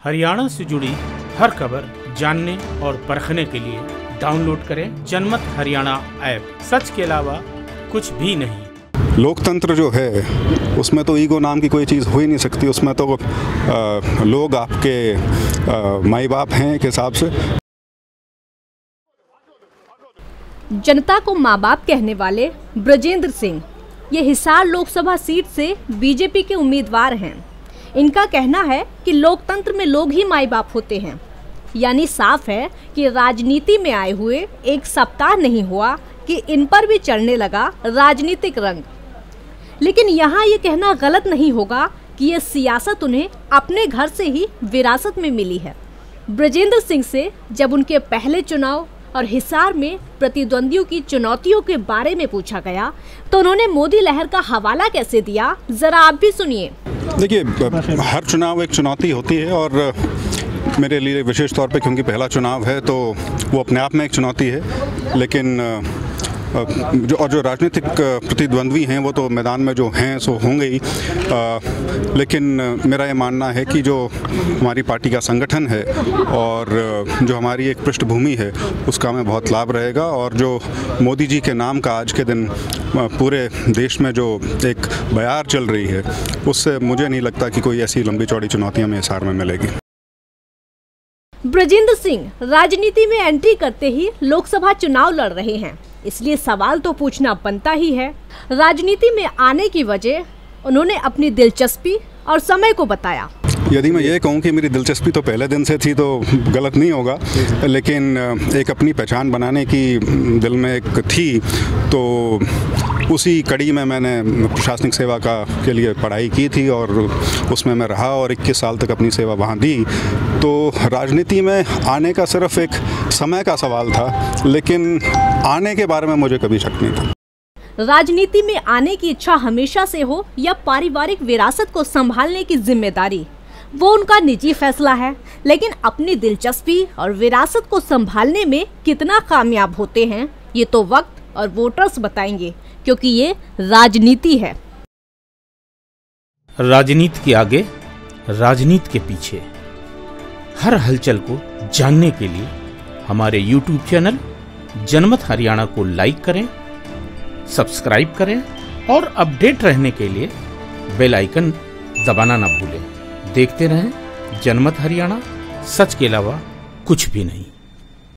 हरियाणा से जुड़ी हर खबर जानने और परखने के लिए डाउनलोड करें जनमत हरियाणा ऐप। सच के अलावा कुछ भी नहीं। लोकतंत्र जो है उसमें तो ईगो नाम की कोई चीज़ हो ही नहीं सकती। उसमें तो लोग आपके माई बाप हैं एक हिसाब से। जनता को माँ बाप कहने वाले ब्रजेंद्र सिंह ये हिसार लोकसभा सीट से बीजेपी के उम्मीदवार हैं। इनका कहना है कि लोकतंत्र में लोग ही माई बाप होते हैं। यानी साफ है कि राजनीति में आए हुए एक सप्ताह नहीं हुआ कि इन पर भी चढ़ने लगा राजनीतिक रंग। लेकिन यहाँ ये कहना गलत नहीं होगा कि ये सियासत उन्हें अपने घर से ही विरासत में मिली है। ब्रजेंद्र सिंह से जब उनके पहले चुनाव और हिसार में प्रतिद्वंदियों की चुनौतियों के बारे में पूछा गया तो उन्होंने मोदी लहर का हवाला कैसे दिया, जरा आप भी सुनिए। देखिए, हर चुनाव एक चुनौती होती है और मेरे लिए विशेष तौर पे क्योंकि पहला चुनाव है तो वो अपने आप में एक चुनौती है। लेकिन जो राजनीतिक प्रतिद्वंद्वी हैं वो तो मैदान में जो हैं सो होंगे ही। लेकिन मेरा ये मानना है कि जो हमारी पार्टी का संगठन है और जो हमारी एक पृष्ठभूमि है उसका हमें बहुत लाभ रहेगा। और जो मोदी जी के नाम का आज के दिन पूरे देश में जो एक बयार चल रही है उससे मुझे नहीं लगता कि कोई ऐसी लंबी चौड़ी चुनौतियाँ हमें हिसार में मिलेगी। ब्रजेंद्र सिंह राजनीति में एंट्री करते ही लोकसभा चुनाव लड़ रहे हैं, इसलिए सवाल तो पूछना बनता ही है। राजनीति में आने की वजह उन्होंने अपनी दिलचस्पी और समय को बताया। यदि मैं ये कहूँ कि मेरी दिलचस्पी तो पहले दिन से थी तो गलत नहीं होगा, लेकिन एक अपनी पहचान बनाने की दिल में एक थी तो उसी कड़ी में मैंने प्रशासनिक सेवा के लिए पढ़ाई की थी और उसमें मैं रहा और 21 साल तक अपनी सेवा वहाँ दी। तो राजनीति में आने का सिर्फ एक समय का सवाल था, लेकिन आने के बारे में मुझे कभी शक नहीं था। राजनीति में आने की इच्छा हमेशा से हो या पारिवारिक विरासत को संभालने की जिम्मेदारी, वो उनका निजी फैसला है। लेकिन अपनी दिलचस्पी और विरासत को संभालने में कितना कामयाब होते हैं ये तो वक्त और वोटर्स बताएंगे, क्योंकि ये राजनीति है। राजनीति के आगे, राजनीति के पीछे, हर हलचल को जानने के लिए हमारे YouTube चैनल जनमत हरियाणा को लाइक करें, सब्सक्राइब करें और अपडेट रहने के लिए बेल आइकन दबाना ना भूलें। देखते रहें जनमत हरियाणा, सच के अलावा कुछ भी नहीं।